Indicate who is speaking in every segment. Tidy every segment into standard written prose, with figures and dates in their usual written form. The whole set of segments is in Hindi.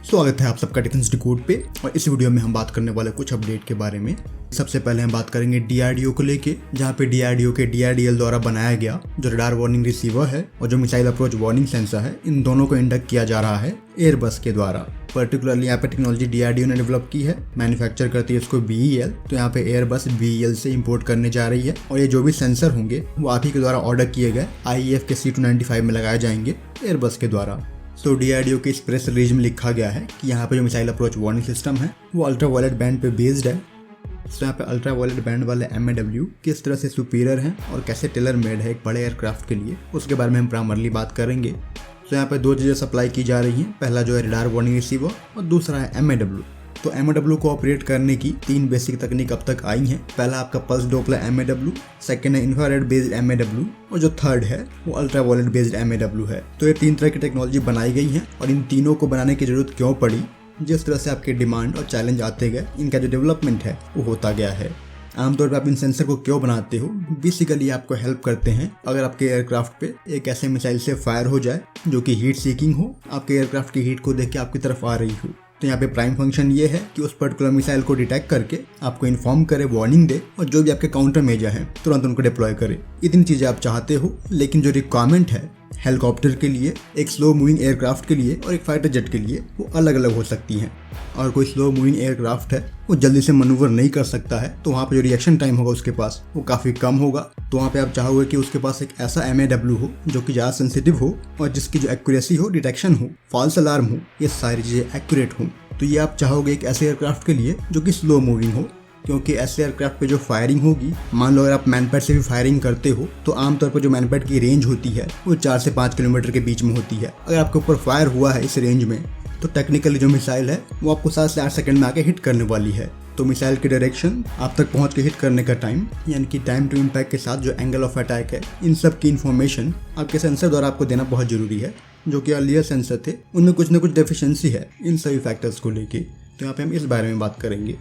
Speaker 1: स्वागत है आप सबका डिफेंस डिकोड पे। और इस वीडियो में हम बात करने वाले कुछ अपडेट के बारे में। सबसे पहले हम बात करेंगे डीआरडीओ को लेके, जहाँ पे डीआरडीओ के डीआरडीएल द्वारा बनाया गया जो रडार वार्निंग रिसीवर है और जो मिसाइल अप्रोच वार्निंग सेंसर है, इन दोनों को इंडक्ट किया जा रहा है एयरबस के द्वारा। पर्टिकुलरली यहाँ पे टेक्नोलॉजी डीआरडीओ ने डेवलप की है, मैन्युफैक्चर करती है इसको बीईएल। तो यहाँ पे एयरबस बीईएल से इंपोर्ट करने जा रही है और ये जो भी सेंसर होंगे वो आप ही के द्वारा ऑर्डर किए गए आईएएफ के C295 में लगाए जाएंगे एयरबस के द्वारा। तो डीआरडीओ के इस प्रेस रिलीज में लिखा गया है कि यहाँ पे जो मिसाइल अप्रोच वार्निंग सिस्टम है वो अल्ट्रा वायलेट बैंड पे बेस्ड है। तो यहाँ पे अल्ट्रा वायलेट बैंड वाले MAW किस तरह से सुपीरियर हैं और कैसे टेलर मेड है एक बड़े एयरक्राफ्ट के लिए, उसके बारे में हम प्राइमरली बात करेंगे। तो यहाँ पे दो चीज़ें सप्लाई की जा रही हैं, पहला जो है रडार वार्निंग रिसीवर और दूसरा है MAW। तो MAW को ऑपरेट करने की तीन बेसिक तकनीक अब तक आई हैं। पहला आपका पल्स डोपलर MAW, सेकंड है इंफ्रारेड बेस्ड MAW और जो थर्ड है वो अल्ट्रा वायलेट बेस्ड MAW है। तो ये तीन तरह की टेक्नोलॉजी बनाई गई है और इन तीनों को बनाने की जरूरत क्यों पड़ी, जिस तरह से आपके डिमांड और चैलेंज आते गए इनका जो डेवलपमेंट है वो होता गया है। आमतौर पर आप इन सेंसर को क्यों बनाते हो, बेसिकली आपको हेल्प करते हैं अगर आपके एयरक्राफ्ट पे एक ऐसे मिसाइल से फायर हो जाए जो कि हीट सीकिंग हो, आपके एयरक्राफ्ट की हीट को देख के आपकी तरफ आ रही हो। तो यहाँ पे प्राइम फंक्शन ये है कि उस पर्टिकुलर मिसाइल को डिटेक्ट करके आपको इन्फॉर्म करे, वार्निंग दे और जो भी आपके काउंटर मेजर हैं तुरंत उनको डिप्लॉय करे। इतनी चीज़ें आप चाहते हो, लेकिन जो रिक्वायरमेंट है हेलीकॉप्टर के लिए, एक स्लो मूविंग एयरक्राफ्ट के लिए और एक फाइटर जेट के लिए वो अलग अलग हो सकती हैं। और कोई स्लो मूविंग एयरक्राफ्ट है वो जल्दी से मनूवर नहीं कर सकता है, तो वहाँ पे जो रिएक्शन टाइम होगा उसके पास वो काफ़ी कम होगा। तो वहाँ पे आप चाहोगे कि उसके पास एक ऐसा MAW हो जो कि ज़्यादा सेंसिटिव हो और जिसकी जो एक्यूरेसी हो, डिटेक्शन हो, फॉल्स अलार्म हो, ये सारी चीज़ें एक्यूरेट हो। तो ये आप चाहोगे एक ऐसे एयरक्राफ्ट के लिए जो कि स्लो मूविंग हो, क्योंकि ऐसे एयरक्राफ्ट पे जो फायरिंग होगी, मान लो अगर आप मैनपैड से भी फायरिंग करते हो तो आमतौर पर जो मैनपैड की रेंज होती है वो 4 से 5 किलोमीटर के बीच में होती है। अगर आपके ऊपर फायर हुआ है इस रेंज में तो टेक्निकली जो मिसाइल है वो आपको 7 से 8 सेकंड में आके हिट करने वाली है। तो मिसाइल की डायरेक्शन, आप तक पहुंच के हिट करने का टाइम, यानी कि टाइम टू इम्पैक्ट के साथ जो एंगल ऑफ अटैक है, इन सब की इन्फॉर्मेशन आपके सेंसर द्वारा आपको देना बहुत जरूरी है। जो कि अर्लियर सेंसर थे उनमें कुछ ना कुछ डेफिशिएंसी है इन सभी फैक्टर्स को लेके। तो यहाँ पे हम इस बारे में बात करेंगे।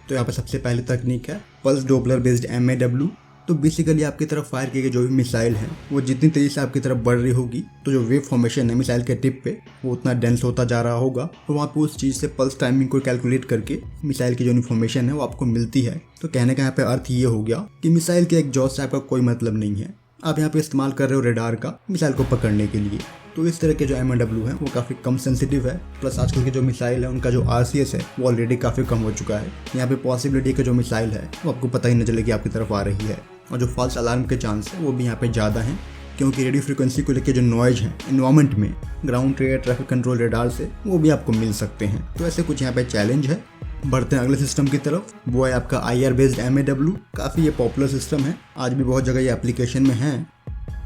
Speaker 1: तो यहाँ पे सबसे पहली तकनीक है पल्स डोपलर बेस्ड MAW। तो बेसिकली आपकी तरफ फायर किए गए जो भी मिसाइल हैं वो जितनी तेजी से आपकी तरफ बढ़ रही होगी तो जो वेव फॉर्मेशन है मिसाइल के टिप पे वो उतना डेंस होता जा रहा होगा। तो वहाँ पे उस चीज़ से पल्स टाइमिंग को कैलकुलेट करके मिसाइल की जो इन्फॉर्मेशन है वो आपको मिलती है। तो कहने का यहाँ पे अर्थ ये हो गया कि मिसाइल के एग्जॉस्ट से आपका कोई मतलब नहीं है, आप यहाँ पे इस्तेमाल कर रहे हो रेडार का मिसाइल को पकड़ने के लिए। तो इस तरह के जो MAW है वो काफ़ी कम सेंसिटिव है, प्लस आजकल के जो मिसाइल है उनका जो RCS है वो ऑलरेडी काफ़ी कम हो चुका है। यहाँ पे पॉसिबिलिटी के जो मिसाइल है वो आपको पता ही नहीं चलेगी आपकी तरफ आ रही है, और जो फॉल्स अलार्म के चांस है वो भी यहाँ पे ज़्यादा हैं, क्योंकि रेडियो फ्रिक्वेंसी को लेकर जो नॉइज है इन्वायरमेंट में ground air traffic control radar से वो भी आपको मिल सकते हैं। तो ऐसे कुछ यहाँ पे चैलेंज है। बढ़ते हैं अगले सिस्टम की तरफ, वो है आपका IR बेस्ड MAW। काफ़ी ये पॉपुलर सिस्टम है, आज भी बहुत जगह ये एप्लीकेशन में है।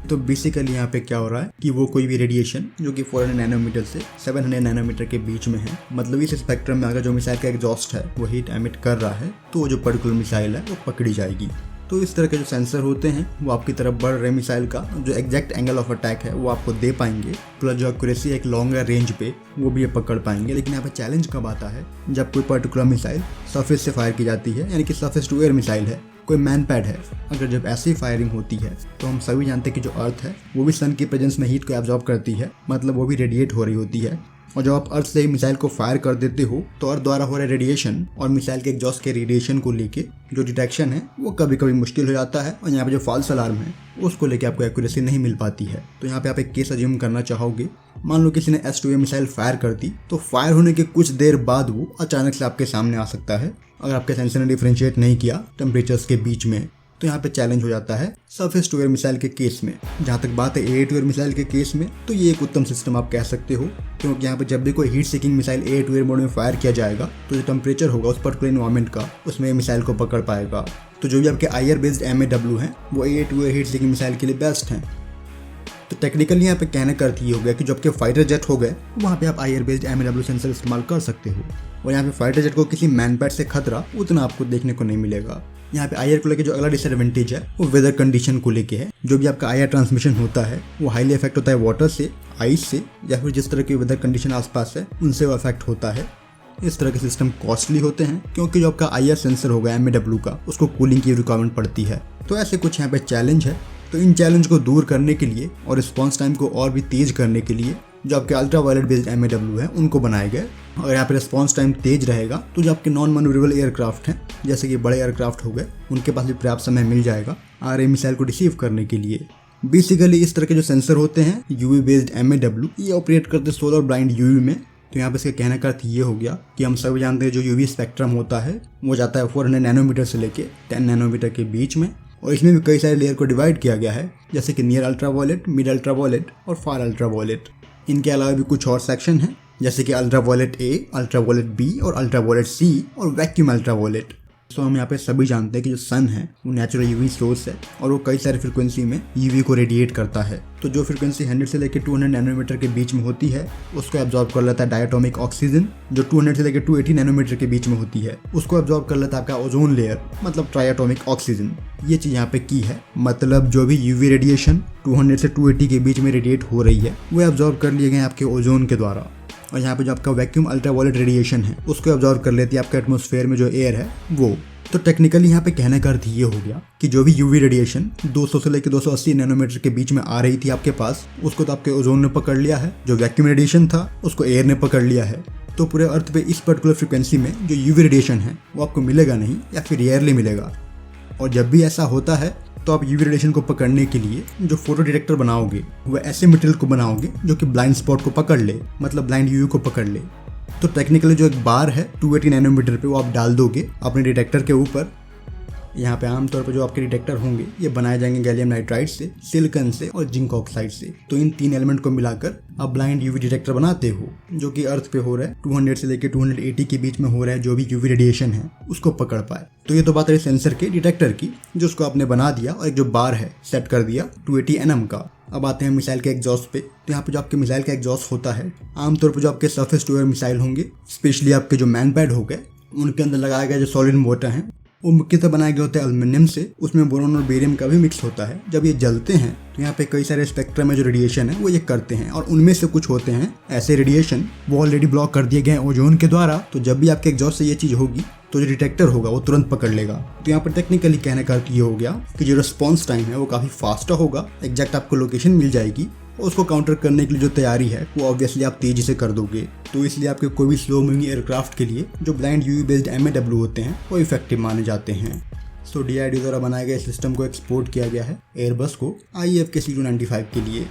Speaker 1: तो बेसिकली यहाँ पे क्या हो रहा है कि वो कोई भी रेडिएशन जो कि 400 नैनोमीटर से 700 नैनोमीटर के बीच में है, मतलब इस स्पेक्ट्रम में अगर जो मिसाइल का एग्जॉस्ट है वो हीट एमिट कर रहा है तो वो जो पर्टिकुलर मिसाइल है वो पकड़ी जाएगी। तो इस तरह के जो सेंसर होते हैं वो आपकी तरफ बढ़ रहे मिसाइल का जो एग्जैक्ट एंगल ऑफ अटैक है वो आपको दे पाएंगे, प्लस जो एक्यूरेसी है एक लॉन्गर रेंज पे वो भी ये पकड़ पाएंगे। लेकिन यहाँ पे चैलेंज कब आता है, जब कोई पर्टिकुलर मिसाइल सरफेस से फायर की जाती है, यानी कि सरफेस टू एयर मिसाइल है, कोई मैनपैड है। अगर जब ऐसी फायरिंग होती है तो हम सभी जानते हैं कि जो अर्थ है वो भी सन की प्रेजेंस में हीट को एब्जॉर्ब करती है, मतलब वो भी रेडिएट हो रही होती है। और जब आप अर्थ से ही मिसाइल को फायर कर देते हो तो अर्थ द्वारा हो रहे रेडिएशन और मिसाइल के एग्जॉस्ट के रेडिएशन को लेके जो डिटेक्शन है वो कभी कभी मुश्किल हो जाता है, और यहाँ पे जो फॉल्स अलार्म है उसको लेके आपको एक्यूरेसी नहीं मिल पाती है। तो यहाँ पे आप एक केस अज्यूम करना चाहोगे, मान लो किसी ने S2A मिसाइल फायर कर दी, तो फायर होने के कुछ देर बाद वो अचानक से आपके सामने आ सकता है अगर आपके सेंसर ने डिफरेंशिएट नहीं किया टेम्परेचर्स के बीच में। तो यहाँ पे चैलेंज हो जाता है सरफेस टू एयर मिसाइल के केस में। जहाँ तक बात है एयर टू एयर मिसाइल के केस में, तो ये एक उत्तम सिस्टम आप कह सकते हो, क्योंकि यहाँ पे जब भी कोई heat seeking missile air to air mode में फायर किया जाएगा तो जो टेम्परेचर होगा उस पर्टिकुलर एनवायरमेंट का, उसमें मिसाइल को पकड़ पाएगा। तो जो भी आपके IR बेस्ड MAW हैं वो air to air heat seeking missile के लिए बेस्ट हैं। तो टेक्निकली यहाँ पे कहने का अर्थ ये हो गया कि जो आपके फाइटर जेट हो गए वहाँ पे आप IR बेस्ड MAW सेंसर इस्तेमाल कर सकते हो, और यहाँ पे फाइटर जेट को किसी मैनपैड से खतरा उतना आपको देखने को नहीं मिलेगा। यहाँ पे IR को लेके जो अगला डिसएडवांटेज है वो वेदर कंडीशन को लेके है। जो भी आपका IR ट्रांसमिशन होता है वो हाईली इफेक्ट होता है वाटर से, आइस से, या फिर जिस तरह की वेदर कंडीशन आसपास है उनसे वो अफेक्ट होता है। इस तरह के सिस्टम कॉस्टली होते हैं क्योंकि जो आपका IR सेंसर होगा MAW का उसको कूलिंग की रिक्वायरमेंट पड़ती है। तो ऐसे कुछ यहाँ पे चैलेंज है। तो इन चैलेंज को दूर करने के लिए और रिस्पॉन्स टाइम को और भी तेज करने के लिए जो आपके अल्ट्रा वायलेट बेस्ड MAW है उनको बनाए गए। और यहाँ पे रिस्पॉन्स टाइम तेज रहेगा, तो जो आपके नॉन मैन्यूरेबल एयरक्राफ्ट हैं जैसे कि बड़े एयरक्राफ्ट हो गए, उनके पास भी पर्याप्त समय मिल जाएगा RA मिसाइल को रिसीव करने के लिए। बेसिकली इस तरह के जो सेंसर होते हैं UV बेस्ड MAW, ये ऑपरेट करते सोलर ब्लाइंड UV में। तो यहाँ पे इसके कहने का अर्थ ये हो गया कि हम सभी जानते हैं जो UV स्पेक्ट्रम होता है वो जाता है 400 नैनोमीटर से लेके 10 नैनोमीटर के बीच में, और इसमें भी कई सारे लेयर को डिवाइड किया गया है, जैसे कि near ultraviolet, mid ultraviolet और फार अल्ट्रा वायलेट। इनके अलावा भी कुछ और सेक्शन हैं, जैसे कि ultraviolet A, ultraviolet B और अल्ट्रा वायलेट C और वैक्यूम अल्ट्रा वायलेट। तो हम यहाँ पे सभी जानते हैं कि जो सन है वो नेचुरल UV सोर्स है और वो कई सारी फ्रिक्वेंसी में UV को रेडिएट करता है। तो जो फ्रिक्वेंसी 100 से लेकर 200 नैनोमीटर के बीच में होती है उसको एब्जॉर्ब कर लेता है डायटोमिक ऑक्सीजन। जो 200 से लेकर 280 नैनोमीटर के बीच में होती है उसको एब्जॉर्ब कर लेता है आपका ओजोन लेयर, मतलब ट्राइएटोमिक ऑक्सीजन। ये चीज़ यहाँ पे की है, मतलब जो भी UV रेडिएशन 200 से 280 के बीच में रेडिएट हो रही है वो एब्जॉर्ब कर लिए गए आपके ओजोन के द्वारा। और यहाँ पे जो आपका वैक्यूम अल्ट्रावायलेट रेडिएशन है उसको एब्जॉर्ब कर लेती है आपके एटमॉस्फेयर में जो एयर है वो। तो टेक्निकली यहाँ पे कहने का अर्थ ये हो गया कि जो भी UV रेडिएशन 200 से लेकर 280 नैनोमीटर के बीच में आ रही थी आपके पास, उसको तो आपके ओजोन ने पकड़ लिया है। जो वैक्यूम रेडिएशन था उसको एयर ने पकड़ लिया है। तो पूरे अर्थ पे इस पर्टिकुलर फ्रिक्वेंसी में जो UV रेडिएशन है वो आपको मिलेगा नहीं या फिर रेयरली मिलेगा। और जब भी ऐसा होता है तो आप UV रेडिएशन को पकड़ने के लिए जो फोटो डिटेक्टर बनाओगे वह ऐसे मटेरियल को बनाओगे जो कि ब्लाइंड स्पॉट को पकड़ ले, मतलब ब्लाइंड UV को पकड़ ले। तो टेक्निकली जो एक बार है 280 नैनोमीटर पे वो आप डाल दोगे अपने डिटेक्टर के ऊपर। यहाँ पे आमतौर पर जो आपके डिटेक्टर होंगे ये बनाए जाएंगे गैलियम नाइट्राइड से, सिलिकॉन से और जिंक ऑक्साइड से। तो इन 3 एलिमेंट को मिलाकर आप ब्लाइंड UV डिटेक्टर बनाते हो जो कि अर्थ पे हो रहा है 200 से लेकर 280 के बीच में हो रहा है, जो भी UV रेडिएशन है उसको पकड़ पाए। तो ये तो बात रही सेंसर के डिटेक्टर की, जो उसको आपने बना दिया और एक जो बार है सेट कर दिया 280 nm का। अब आते हैं मिसाइल के एग्जॉस्ट पे। तो यहाँ पे जो आपके मिसाइल का एग्जॉस्ट होता है, आमतौर पर जो आपके सरफेस टू एयर मिसाइल होंगे, स्पेशली आपके जो मैन पैड हो गए, उनके अंदर लगाया गया जो सॉलिड मोटर है वो मुख्यतः बनाए गए होते हैं एल्युमिनियम से। उसमें बोरॉन और बेरियम का भी मिक्स होता है। जब ये जलते हैं तो यहाँ पे कई सारे स्पेक्ट्रम में जो रेडिएशन है वो ये करते हैं, और उनमें से कुछ होते हैं ऐसे रेडिएशन वो ऑलरेडी ब्लॉक कर दिए गए हैं ओजोन के द्वारा। तो जब भी आपके एग्जॉस्ट से ये चीज़ होगी तो जो डिटेक्टर होगा वो तुरंत पकड़ लेगा। तो यहाँ पर टेक्निकली कहने का अर्थ ये हो गया कि जो रिस्पॉन्स टाइम है वो काफ़ी फास्ट होगा, एग्जैक्ट आपको लोकेशन मिल जाएगी, और उसको काउंटर करने के लिए जो तैयारी है वो ऑब्वियसली आप तेजी से कर दोगे। तो इसलिए आपके कोई भी स्लो मूविंग एयरक्राफ्ट के लिए जो ब्लाइंड UV बेस्ड MAW होते हैं वो इफेक्टिव माने जाते हैं। सो DRDO द्वारा बनाए गए सिस्टम को एक्सपोर्ट किया गया है एयरबस को IAF के C295 के लिए।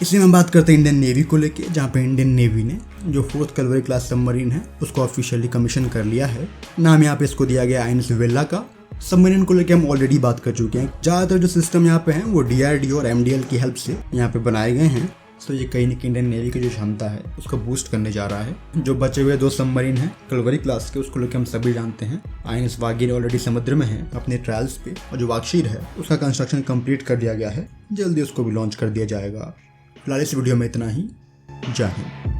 Speaker 1: इसलिए हम बात करते हैं इंडियन नेवी को लेके, जहाँ पे इंडियन नेवी ने जो 4th कैवलरी क्लास सबमरीन है उसको ऑफिशियली कमीशन कर लिया है। नाम यहाँ पे इसको दिया गया INS वेला का। सबमरीन को लेके हम ऑलरेडी बात कर चुके हैं। ज़्यादातर जो सिस्टम यहाँ पे हैं वो DRDO और MDL की हेल्प से यहाँ पे बनाए गए हैं। तो ये कहीं ना कहीं इंडियन नेवी की जो क्षमता है उसको बूस्ट करने जा रहा है। जो बचे हुए 2 सबमरीन हैं कैवलरी क्लास के, उसको लेकर हम सभी जानते हैं INS वागीर ऑलरेडी समुद्र में है अपने ट्रायल्स पे, और जो वागशीर है उसका कंस्ट्रक्शन कंप्लीट कर दिया गया है, जल्दी उसको भी लॉन्च कर दिया जाएगा। फिलहाल इस वीडियो में इतना ही। जय हिंद।